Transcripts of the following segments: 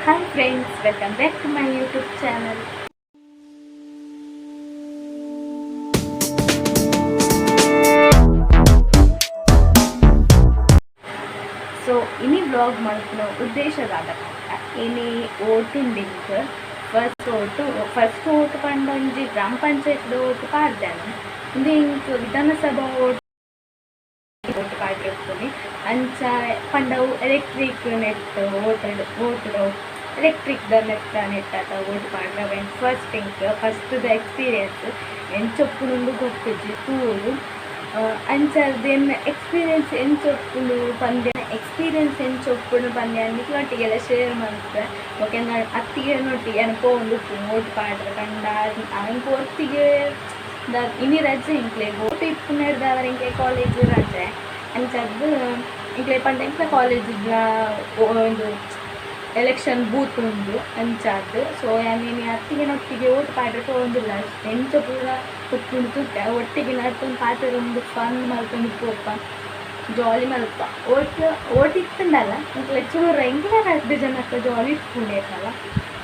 Hi friends, welcome back to my YouTube channel. So, ini vlog malapno uddeshadaada ini vote link first vote pandonji gram panchayat vote paardanu link vidhanasabha vote ಪಾಡಿರ್ತೀನಿ ಅಂಚ ಪಂಡವು electric net vote electric ನೆಟ್ಟಾತ vote ಪಾಡ್ರೆ first experience ಎಂಚೊಪ್ಪುನುಂಡು ಗೊತ್ತಿಜ್ಜಿ ತೂಲು ಅಂಚದೇನು experience ಎಂಚೊಪ್ಪುನು ಪಂದ್ಯ ಎಕ್ಸ್ಪೀರಿಯನ್ಸ್ ಎಂಚೊಪ್ಪುನು ಪಂದ್ಯ ಅನ್ನಿಕ್ಕೆ ಒಟ್ಟಿಗೆಲ್ಲ ಶೇರ್ ಮಾಡ್ತಾರೆ ಓಕೆ ಅತ್ತಿಗೆ ನೊಟ್ಟಿಗೆ ಅನ್ಕೊಂಡು ಓಟ್ ಪಾಡ್ರೆ ಕಂಡ ಅವನಿಗೆ ಒಟ್ಟಿಗೆ ಇನಿ ರಜೆ ಇಂಕ್ಲೆ ಓಟು ಇಪ್ಪು ನಡೆದವರ ಇಂಕೆ ಕಾಲೇಜ್ ರಜೆ ಅಂಚದ್ದು ಇಂಕ್ಲೆ ಪಂಡ ಇಂಕ್ಲೆ ಕಾಲೇಜಿನ ಒಂದು ಎಲೆಕ್ಷನ್ ಬೂತ್ ಉಂಡು ಅಂಚದ್ದು ಸೊ ನೀನು ಅತ್ತಿಗೆ ನೊಟ್ಟಿಗೆ ಓಟ್ ಪಾಡ್ರೆ ತೊಗೊಂಡಿಲ್ಲ ಎಂಚ ಪೂರ ಉಪ್ಪುಂಡು ತುಟ್ಟ ಒಟ್ಟಿಗೆ ನಡ್ಕೊಂಡು ಪಾತ್ರ ಒಂದು ಫನ್ ಮಲ್ಕೊಂಡು ಪೋಪ ಜಾಲಿ ಮಲ್ಪ ಓಟ್ ಇತ್ತಂಡಲ್ಲ ಇಂಕ್ಲೆ ಚೂರ ಇಂಕ್ಲೆ 10 ಜನಕ್ಕೆ ಜಾಲಿ ಇಟ್ಕೊಂಡೇನಲ್ಲ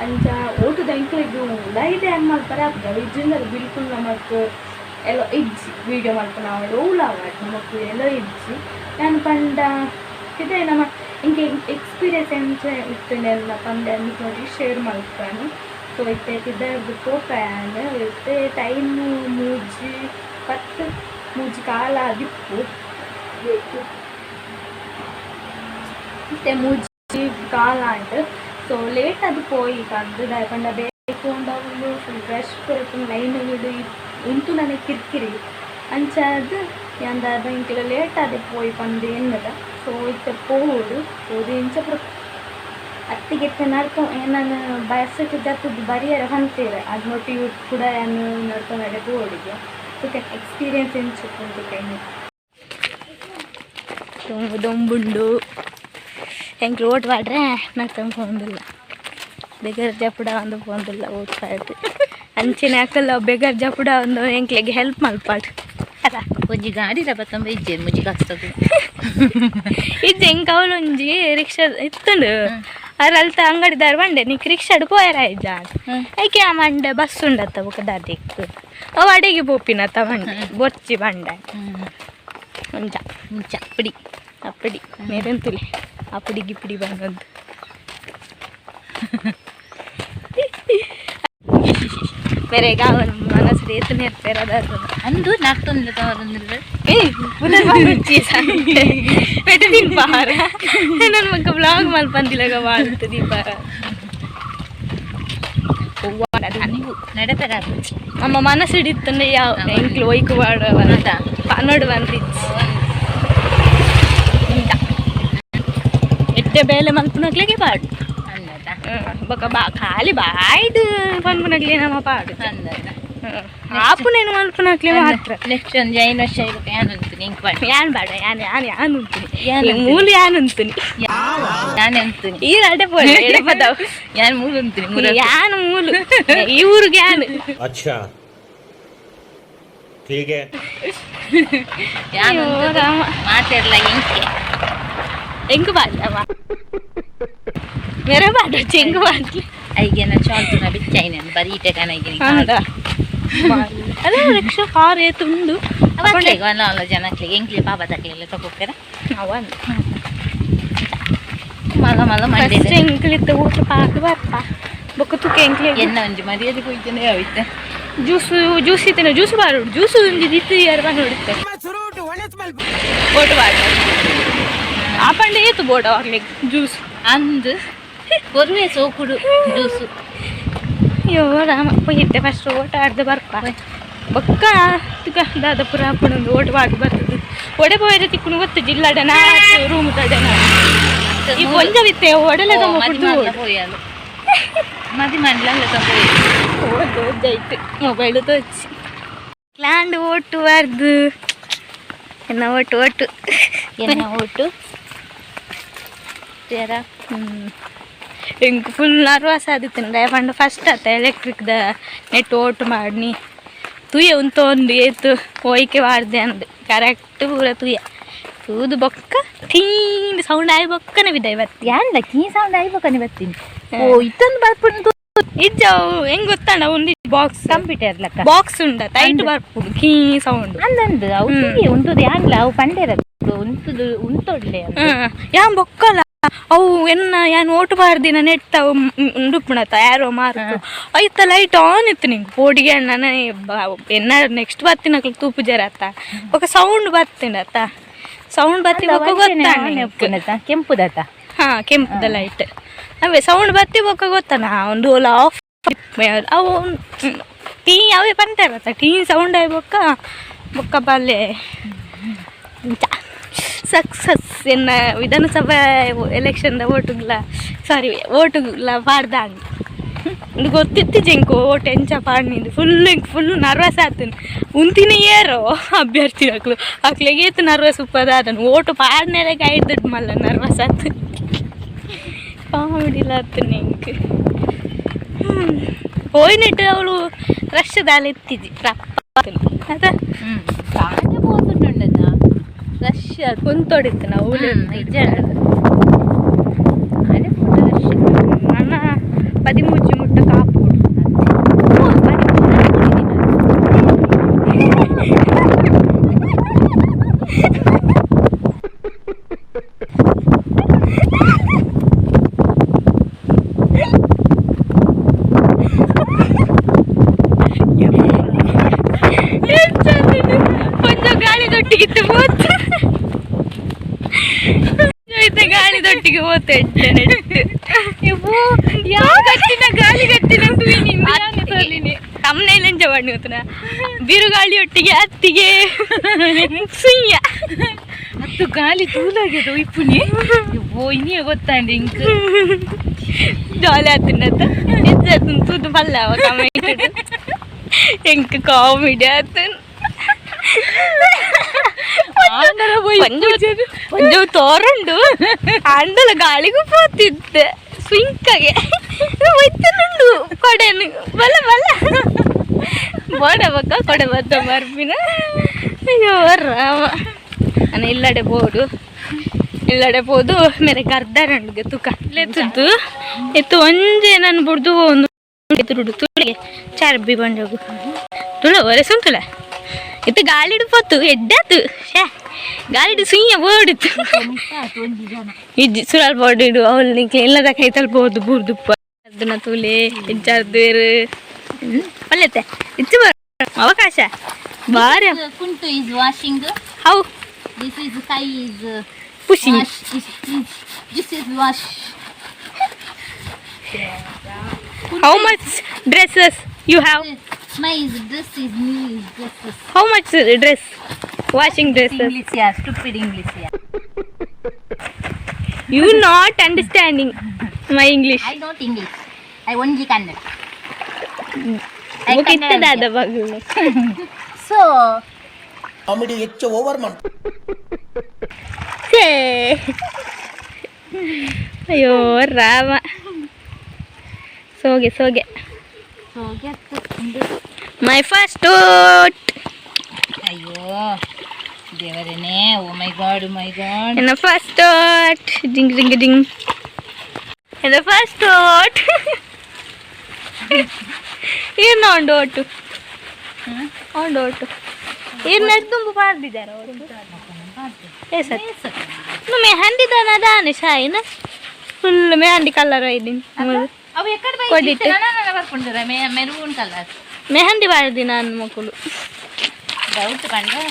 ಅಂಚ ಓಟುದ ಇಂಕ್ಲೆಗೆ ಉಳ್ಳಾಯಿದೆ ಅನ್ನ ಮಾಡ್ತಾರೆ ಅಪ್ಪ ಇಜ್ಜಿಂದಲ್ಲ ಬಿಲ್ಕುಲ್ ನಮಕ್ ಎಲ್ಲ ಇಜ್ಜಿ ವೀಡಿಯೋ ಮಾಡ್ಕೊಂಡು ಅವಳು ಉಳ್ಳಾವಾಡ್ ನಮಕ್ ಎಲ್ಲ ಇಜ್ಜಿ ನಾನು ಪಂಡ ಇದೆ ನಮ್ಮ ಇಂಕೆ ಎಕ್ಸ್ಪೀರಿಯನ್ಸ್ ಎಂಚ ಇತ್ತುಂಡೆಲ್ಲ ಪಂಡ ನೋಡಿ ಶೇರ್ ಮಾಡ್ತಾನೆ ಸೊ ಇದ್ದದ್ದು ಪೋಪಾಯನ್ ಇತ್ತೆ ಟೈಮು ಮೂಜಿ ಕಾಲ ದಿಪ್ಪು ಇತ್ತೆ ಮೂಜಿ ಕಾಲ ಅಂಟು ಸೊ ಲೇಟ್ ಅದು போய் கண்டுடா கண்ட பேக்கு உண்டாவுண்டு ஃபுல் ரஷ் போயிட்டு லைன் வீடு ಉಂಟು ನನಗೆ ಕಿರಿಕಿರಿ ಅಂಚದು ಅಂದ ಇಂಕಲ ಲೇಟ್ ಅದು போய் ಪಂದು ಎನ್ನದ ಸೊ ಇತ್ತೆ ಪೋಡು ಇಂಚ ಅತ್ತಿಗೆ ನಡ್ಕೊಂಡು ನಾನು ಬಸ್ಸಿಗೆ ಜತ್ತದ್ದು ಬರಿಯರ ಹೊಂತೀರ ಅದು ನೋಟಿಗೆ ಕೂಡ ನಾನು ನಡ್ಕೊಂಡು ಪೋಡಿಗೆ ಅದಕ್ಕೆ ಎಕ್ಸ್ಪೀರಿಯನ್ಸ್ ಎಂಚುಂಟು ಕೈ ದೊಂಬುಂಡು ಹೆಂಗೆ ಓಟ್ ಮಾಡ್ರೆ ನಡ್ಕೊಂಡು ಹೋಗಿಲ್ಲ ಬೇಗರ್ ಜಪುಡ ಒಂದು ಹೋಗಿಲ್ಲ ಓಟ್ ಪಾಡ್ರಿ ಅಂಚಿನ ಹಾಕಲ್ಲ ಬೇಗರ್ ಜಪುಡ ಒಂದು ಎಂಕ್ಲೆಗೆ ಹೆಲ್ಪ್ ಮಲ್ಪಾಡು ಅಲ್ಲ ಒಂಜಿ ಗಾಡಿ ರಬತ್ತಂಬ ಇಜ್ಜೆ ಮುಜಿ ಕಸ್ತದು ಇಜ್ಜೆ ಹೆಂಗೆ ಅವಳೊಂಜಿ ರಿಕ್ಷಾ ಇತ್ತುಂಡು ಅರಲ್ತ ಅಂಗಡಿದಾರ ಬಂಡೆ ನೀಕ್ ರಿಕ್ಷಾಡು ಪೋಯರ ಇಜ್ಜ ಐಕೆ ಆ ಮಂಡೆ ಬಸ್ ಉಂಡತ್ತ ಬುಕ್ಕ ದಾದಿಕ್ಕು ಅವು ಅಡಿಗೆ ಪೋಪಿನತ್ತ ಬಂಡೆ ಬೊಚ್ಚಿ ಬಂಡೆ ಮುಂಚ ಪಿಡಿ ಅಪ್ಪಡಿ ಮೇರೆಂತುಲಿ ಅಪ್ಪಡಿ ಗಿಪ್ಪಡಿ ಬಂದದ್ದು ಬೇರೆಗ ಅವನ ಮನಸ್ಸು ಏತು ನೇರ್ಪೇರದ ಅಂದು ನಾಕ್ತೊಂದು ಪೆಟ್ಟು ದೀಪಾರ ನನ್ನ ಮಕ್ಕ ಬ್ಲಾಗ್ ಮಲ್ ಬಂದಿಲ್ಲಗ ಮಾಡ್ತು ದೀಪಾರ ನಡೆತಾರ ನಮ್ಮ ಮನಸ್ಸು ಹಿಡಿತಂದ್ರೆ ಯಾವ ಎಂಕ್ಲು ಒಯ್ಕು ಮಾಡುವಂತ ಪನ್ನೋಡು ಬಂದಿತ್ತು ಎಡ್ಡೆ ಬೇಲೆ ಮಲ್ಪುನಕ್ಲಿಗೆ ಪಾಡು ಬೊಕ್ಕ ಖಾಲಿ ಬಾಯ್ದು ಪನ್ಪುನಕ್ಲಿ ನಮ್ಮ ಪಾಡು ಆಪುನೇನು ಮಲ್ಪುನಕ್ಲಿ ಮಾತ್ರ ನೆಕ್ಸ್ಟ್ ಒಂದು 5 ವರ್ಷ ಇರುತ್ತೆ ಯಾನು ಅಂತೀನಿ ಹಿಂಗೆ ಮಾಡಿ ಯಾನು ಬೇಡ ಯಾನು ಅಂತೀನಿ ಮೂಲು ಯಾನು ಅಂತೀನಿ ಯಾನು ಅಂತೀನಿ ಈ ರಡೆ ಪೋಲೆ ಎಡಪದವು ಯಾನು ಮೂಲು ಅಂತೀನಿ ಯಾನು ಮೂಲು ಈ ಊರಿಗೆ ಯಾನು ಅಚ್ಚಾ ಹೀಗೆ ಯಾನು ಮಾತಾಡಲ್ಲ ಹೆಂಗೆ ಬಾಡ್ಲವ मेरे बाटो चेंग बाटली आइगे ना चाल तो ना बिचाई ने बरीटे का नहीं गिनी हां अरे रिक्शा कार है तुंडु अपने गाना वाला जनकले ಎಂಕ್ಲಿ ಪಾಪ ತಕ್ಲೆಲ್ಲ ತಗೋಕರ ಅವನ್ ಮಲ ಮಂಡೆ ಎಂಕ್ಲಿ ತಗೋಟ ಪಾಕ ಬರ್ಪ ಬೊಕ್ಕ ತುಕೆ ಎಂಕ್ಲಿ ಎನ್ನ ಒಂಜಿ ಮರಿಯದಿ ಕೊಯ್ತನೆ ಆಯ್ತು ಜ್ಯೂಸ್ ಇತ್ತನೆ ಜ್ಯೂಸ್ ಬಾರು ಜ್ಯೂಸ್ ಒಂಜಿ ದಿತ್ತು ಯಾರು ಬಾ ನೋಡುತ್ತೆ ಬೋಟ್ ಬಾಟ ಆಪಂಡೆ ಏತು ಬೋಟ ಆಗ್ಲಿ ಜ್ಯೂಸ್ ಅಂದು ಕೊರುವೆ ಸೋಕುಡು ಜ್ಯೂಸು ಅಯ್ಯೋ ರಾಮ ಪೋಯಿತ್ತೆ ಫಸ್ಟ್ ಓಟ ಆಡ್ದು ಬರ್ಪ ಬೊಕ್ಕ ತುಕ ದಾದ ಪುರ ಹಾಕೊಂಡು ಓಟ್ ಬಾಡಿ ಬರ್ತದೆ ಒಡೆ ಪೋಯ್ರೆ ತಿಕ್ಕುನು ಗೊತ್ತು ಜಿಲ್ಲಾಡ ನಾಚು ರೂಮ್ ತಡೆ ಈ ಕೊಂಜವಿತ್ತೆ ಒಡಲೆದ ಹೋಯಲು ಮದಿ ಮಾಡ್ಲಲ್ಲ ಓದೋದಾಯ್ತು ಮೊಬೈಲು ತೋಚಿ ಲ್ಯಾಂಡ್ ಓಟು ಬಾರ್ದು ಎನ್ನ ಓಟು ಎನ್ನ ಓಟು ತೇರ ಇಂಕ ಫುಲ್ ನರ್ವಸ್ ಆದಿತ್ತು ಪಂಡ ಫಸ್ಟ್ ಆತ ಎಲೆಕ್ಟ್ರಿಕ್ದ ನೆಟ್ ಓಟ್ ಮಾಡಿ ತುಯ್ಯ ಒಂದು ಏತು ಹೋಯ್ಕೆ ಮಾಡ್ದೆ ಅಂದು ಕರೆಕ್ಟ್ ಪೂರ ತುಯ್ಯ ತೂದು ಬೊಕ್ಕ ತೀಂಡ್ ಸೌಂಡ್ ಆಗಿ ಬೊಕ್ಕನೆ ಬಿದ್ದ ಇವತ್ತು ಯಾನ್ಲ ಕೀ ಸೌಂಡ್ ಆಗಿ ಬೊಕ್ಕನೆ ಬರ್ತೀನಿ ಓ ಇತ್ತೊಂದು ಬರ್ಪುಂಡು ಇಜ್ಜವು ಹೆಂಗ್ ಗೊತ್ತಾಣ ಒಂದು ಬಾಕ್ಸ್ ಕಂಪ್ಯೂಟರ್ ಲಕ್ಕ ಬಾಕ್ಸ್ ಉಂಡ ಟೈಟ್ ಬರ್ಪುಡು ಕೀ ಸೌಂಡ್ ಅಂದಂದು ಅವು ಉಂಟುದು ಯಾನ್ಲ ಅವು ಪಂಡೇರ ಉಂಟುದು ಉಂಟೊಡ್ಲೆ ಯಾನ್ ಬೊಕ್ಕಲ ಅವು ಎನ್ನ ಯಾನ್ ಓಟು ಬಾರ್ದಿನ ನೆಟ್ ಅವು ಉಂಡುಪುಣತ ಯಾರೋ ಮಾರ್ಕು ಐತ ಲೈಟ್ ಆನ್ ಇತ್ತು ನಿಂಗೆ ಪೋಡಿಗೆ ಅಣ್ಣ ಎನ್ನ ನೆಕ್ಸ್ಟ್ ಬರ್ತಿನಕ್ಲು ತೂಪು ಜರತ್ತ ఒక ಸೌಂಡ್ ಬರ್ತಿನತ್ತ ಸೌಂಡ್ ಬರ್ತಿ ಗೊತ್ತಾಣ ಕೆಂಪುದತ್ತ ಹಾ ಕೆಂಪುದ ಲೈಟ್ ಅವೇ ಸೌಂಡ್ ಬರ್ತಿ ಬೊಕ್ಕ ಗೊತ್ತಾನ ಒಂದು ಓಲ ಆಫ್ ಅವು ಟೀ ಅವೇ ಪಂತಾರತ್ತ ಟೀ ಸೌಂಡ್ ಆಗಿ ಬೊಕ್ಕ ಬೊಕ್ಕ ಬಾಲ್ಯ ಸಕ್ಸಸ್ ಎನ್ನ ವಿಧಾನಸಭಾ ಎಲೆಕ್ಷನ್ದ ಓಟುಗ್ಲ ಸಾರಿ ಓಟುಗ್ಲ ಪಾಡ್ದಾಂಗ್ ಗೊತ್ತಿತ್ತು ಜಂಕು ಓಟ್ ಎಂಚ ಪಾಡ್ನಿಂದು ಫುಲ್ ನರ್ವಸ್ ಆತನು ಉಂತಿನ ಏರೋ ಅಭ್ಯರ್ಥಿ ಅಕ್ಲಿಗೆ ಏತು ನರ್ವಸ್ ಉಪ್ಪದಾದನು ಓಟು ಪಾಡ್ನೇಲೆ ಗಾಯ್ದು ಮಲ್ಲ ನರ್ವಸ್ ಆತು ಕಾಮಿಡಿಲ್ಲ ಆತು ನಿಂಗೆ ಹೋಯ್ನಿಟ್ಟು ಅವಳು ರಶ್ದಾಲ ಎತ್ತಿದ್ದಿ ಅದ ಕಾಣೆ ಹೋಗ್ತುಂಡದ ರಶ್ ಕುಂತೊಡಿತ್ತು ನಾವು ನಿಜ ನನ್ನ 13 ಮುಟ್ಟ ಕಾಪು ಕೊಂಚ ಗಾಳಿ ದೊಟ್ಟಿಗಿತ್ತು ಹೋತು ಗಾಳಿ ದೊಟ್ಟಿಗೆ ಹೋತೆ ಯಾವ ಗಟ್ಟಿನ ಗಾಳಿ ಗಟ್ಟಿನ ತಮ್ಮನೇಲೆಂಜ ಮಾಡಿ ಹೋತನ ಬಿರುಗಾಳಿ ಒಟ್ಟಿಗೆ ಅತ್ತಿಗೆ ಸುಯ್ಯ ಮತ್ತು ಗಾಳಿ ತೂಲಾಗ್ಯದ ಇಪ್ಪುನಿ ಓ ಇನ್ನೇ ಗೊತ್ತಾಂಡೆ ಇಂಕ್ ಜಾಲಿ ಆತನತ್ತ ನಿಜ ತೂತು ಬಲ್ಲ ಅವ ಕಮೆಂಟ್ ಎಂಕ್ ಕಾಮಿಡಿ ಆತನ ಕೊಂಚ ತೋರಂಡು ಅಂಡಲ ಗಾಳಿಗೂ ಪೋತಿದ್ದೆ ಸ್ವಿಂಕಗೆ ಒಯ್ತನುಂಡು ಕೊಡೆನು ಬಲ ಬಲ ಬೋಡೆ ಬಕ್ಕ ಕೊಡೆ ಬದ್ದ ಬರ್ಪಿನ ಅಯ್ಯೋ ರಾಮ ನಾನು ಇಲ್ಲಡೆ ಬೋದು ಮೇರೆ ಕರ್ದಾರಂಡ್ಗೆ ತುಕ ಎತ್ತದ್ದು ಎತ್ತು ಒಂಜೆ ನಾನು ಬಿಡ್ದು ಒಂದು ತುಡು ತುಳಿಗೆ ಚರ್ಬಿ ಬಂಡೋಗು ತುಳ ಒರೆಸುಂಟುಳ ಇತ್ತು ಗಾಳಿಡು ಪೋತು ಎಡ್ಡಾತು ಗಾಳಿಡು ಸುಯ್ಯ ಬೋಡಿತ್ತು ಇಜ್ಜಿ ಸುರಾಲ್ ಬೋಡಿಡು ಅವಳು ನಿಂಗೆ ಎಲ್ಲದ ಕೈ ತಲ್ಬೋದು ಬೂರ್ದುಪ್ಪ ಅದನ್ನ ತುಲೆ ಇಜ್ಜಾರ್ದೇರು ಒಳ್ಳೆತೆ ಇಚ್ಚು ಅವಕಾಶ ಬಾರಿ ಕುಂಟು is washing how this is Kai is pushing this is wash how much dresses you have my dress is new dresses how much dress washing dresses English yeah stupid English yeah you not understanding my English I don't English I only Kannada ಮುಗಿತ್ತದಾದ ಬಗ್ಲು so comedy ಹೆಚ್ಚು over ಮಾಡು ಅಯ್ಯೋ Rama ಸೋಗೆ my first ಅಯ್ಯೋ ದೇವರೇನೆ ಓ ಮೈ god ನನ್ನ first ding ding ding ನನ್ನ first ಏನು ಒಂಡೋಟು ಏನು ನೆಟ್ಟು ತುಂಬ ಪಾಡ್ದಿದ್ದಾರೆ ಅವರು ಮೆಹಂದಿ ದಾನೆ ಶಾಯಿನ ಫುಲ್ ಮೆಹಂದಿ ಕಲರ್ ಐದಿನಿ ಅವು ಎಕಡೆ ಕೊಡಿಟ್ಟು ಬರ್ಕೊಂಡಿರ ಮೆರೂನ್ ಕಲರ್ ಮೆಹಂದಿ ಬಾಳ್ದಿ ನಾನು ಮಕ್ಕಳು ಡೌಟ್ ಕಂಡ್ರೆ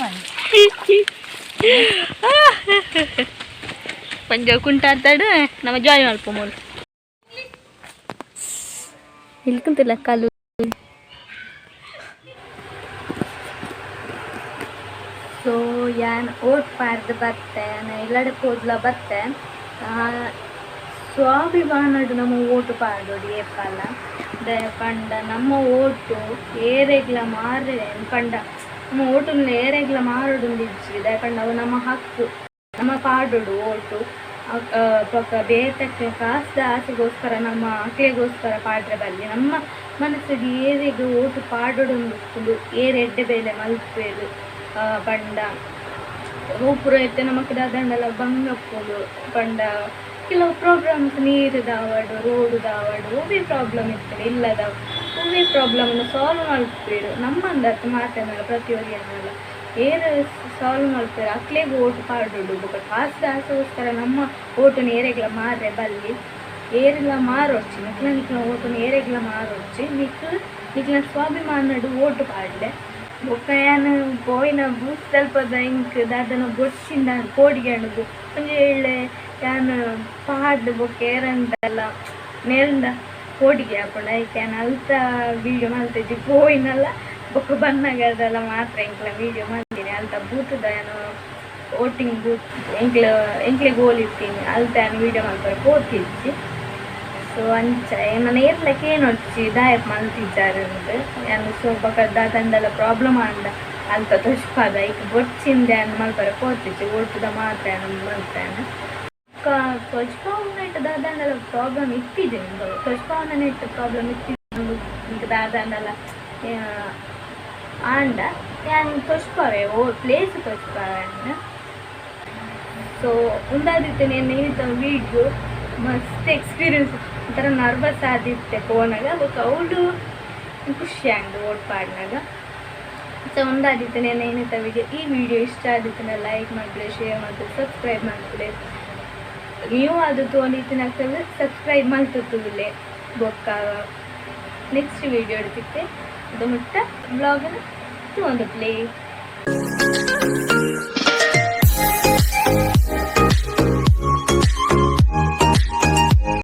ಪಂಜ ಕುಂಟಾಡ್ತಾಡು ನಮ್ಮ ಜಾಲಿ ಮಲ್ಪ ಮೂಲು ಇಲ್ಕಂತಿಲ್ಲ ಕಾಲು ಸೊ ಯಾನ್ ಓಟ್ ಪಾಡ್ದು ಬತ್ತೆ ಎಲ್ಲಡೆ ಕೂದಲ ಬತ್ತೆ ಸ್ವಾಭಿಮಾನಡು ನಮ್ಮ ಓಟು ಪಾಡೋಡು ಏಪಲ್ಲ ಪಂಡ ನಮ್ಮ ಓಟು ಏರೆಗ್ಲ ಮಾರೆ ಪಂಡ ನಮ್ಮ ಓಟುನ ಏರೆಗ್ಲ ಮಾರೋಡು ಇಜ್ಜಿದೆ ಪಂಡ ಅವು ನಮ್ಮ ಹಕ್ಕು ನಮ್ಮ ಪಾಡೋಡು ಓಟು ಪಕ್ಕ ಬೇತಕ್ಕೆ ಕಾಸ್ದ ಆಸೆಗೋಸ್ಕರ ನಮ್ಮ ಆಕೆಗೋಸ್ಕರ ಪಾಡ್ರೆ ಬಲ್ಲಿ ನಮ್ಮ ಮನಸ್ಸಿಗೆ ಏರೆಗೆ ಓಟು ಪಾಡೋಡು ಏರೆ ಎಡ್ಡೆ ಬೇಲೆ ಮಲ್ಪೇರು ಪಂಡ ಹೂಪುರ ಐತೆ ನಮಕ್ ದಾದಂಡಲ ಬಂಗಪ್ಪುಡು ಪಂಡ ಕೆಲವು ಪ್ರಾಬ್ಲಮ್ಸ್ ನೀರು ದಾವಡು ರೋಡು ದಾವಡು ಹೂವಿ ಪ್ರಾಬ್ಲಮ್ ಇರ್ತದೆ ಇಲ್ಲದ ಹೂವಿ ಪ್ರಾಬ್ಲಮ್ನ ಸಾಲ್ವ್ ಮಾಡ್ತೀರು ನಮ್ಮಂದತ್ತು ಮಾತನಾಡ ಪ್ರತಿಯೊಂದಲ್ಲ ಏರು ಸಾಲ್ವ್ ಮಾಡ್ತಾರೆ ಅಕ್ಲೆಗೆ ಓಟು ಪಾಡುಡು ಕಾಸು ಆಸೆಗೋಸ್ಕರ ನಮ್ಮ ಓಟು ಏರೆಗ್ಲ ಮಾರ್ರೆ ಬಲ್ಲಿ ಏರೆಲ್ಲ ಮಾರೊಚ್ಚಿ ನಿಕ್ಲ ಓಟು ಏರೆಗ್ಲ ಮಾರೊಚ್ಚಿ ನಿಕ್ಲ ಸ್ವಾಭಿಮಾನಡು ಓಟು ಪಾಡ್ಲೆ ಬೊಕ್ಕಯಾನು ಬೋಯ್ನ ಬೂಸ್ ಸ್ವಲ್ಪದ ಇಂಕ್ ದಾದನ ಬೊಚ್ಚಿಂದ ಕೋಡಿಗೆ ಅಣಗು ಒಂಜಿ ಹೇಳೆ ಯಾನು ಪಾಡ್ ಬೊಕ್ಕ ಏರಂದಲ್ಲ ನೇರಂದ ಕೋಡಿಗೆ ಹಾಕೊಂಡ ಯಾನು ಅಲ್ತ ವೀಡಿಯೋ ಮಾಡ್ತಿದ್ದಿ ಬೋಯ್ನಲ್ಲ ಬೊಕ್ಕ ಬನ್ನಗದಲ್ಲ ಮಾತ್ರ ಎಂಕ್ಲ ವೀಡಿಯೋ ಮಾಡ್ತೀನಿ ಅಲ್ತ ಬೂತದ ಏನು ವೋಟಿಂಗ್ ಬೂತ್ ಎಂಕ್ಲೆ ಗೋಲ್ ಇರ್ತೀನಿ ಅಲ್ತ ಏನು ವೀಡಿಯೋ ಮಾಡ್ತಾರೆ ಕೋತಿಚ್ಚಿ ಸೊ ಅಂಚ ನನ್ನ ಏರ್ಲಕ್ಕೆ ಏನು వచ్చి ದಾಯಪ್ ಮಲ್ತಿದ್ದಾರೆ ಏನು ಸ್ವಲ್ಪ ದಾದಂದೆಲ್ಲ ಪ್ರಾಬ್ಲಮ್ ಆಂಡ ಅಂತ ತುಷ್ಪಾದ ಈಗ ಬೊಚ್ಚಿಂದ ಏನು ಮಲ್ಪರ ಕೋತಿಚ್ಚಿ ಓಟುದ ಮಾತ್ರ ಏನು ಮಲ್ತಾನೆ ತುಷ್ಪಾವನ ದಾದಂಡೆಲ್ಲ ಪ್ರಾಬ್ಲಮ್ ಇತ್ತಿದೆ ನಿಮ್ಗೆ ತುಷ್ಪಾವನ ನೆಟ್ಟು ಪ್ರಾಬ್ಲಮ್ ಇತ್ತಿದೆ ಈಗ ದಾದಂಡೆಲ್ಲ ಆಂಡ ಏನು ತುಷ್ಪವೇ ಪ್ಲೇಸ್ ತುಷ್ಪವನ್ನ ಸೊ ಉಂದಾದಿತ್ತು నేను ವೀಡಿಯೋ ಮಸ್ತ್ ಎಕ್ಸ್ಪೀರಿಯನ್ಸ್ ಒಂಥರ ನರ್ವಸ್ ಆದಿತ್ತೆ ಫೋನಾಗ ಬೊಕ್ಕ ಅವಳು ಖುಷಿ ಆಂಡು ಓಟ್ ಪಾಡ್ನಾಗ ಸೊ ಒಂದಾದಿತ್ತು ನಾನು ಏನಿತ್ತ ವಿಡಿಯೋ ಈ ವಿಡಿಯೋ ಇಷ್ಟ ಆದಿತ್ತು ಲೈಕ್ ಮಾಡಿಬಿಡಿ ಶೇರ್ ಮಾಡಿಬಿಡಿ ಸಬ್ಸ್ಕ್ರೈಬ್ ಮಾಡಿಬಿಡಿ ನೀವು ಅದು ತೊಗೊಂಡಿತ್ತಿನಾಗ್ತದೆ ಸಬ್ಸ್ಕ್ರೈಬ್ ಮಾಡ್ತಿರ್ತೀವಿಲ್ಲೇ ಬೊಕ್ಕ ನೆಕ್ಸ್ಟ್ ವಿಡಿಯೋ ಇಡ್ತಿತ್ತೆ ಅದು ಮುಟ್ಟ ಬ್ಲಾಗನ್ನು ತೊಗೊಂಡು ಪ್ಲೇ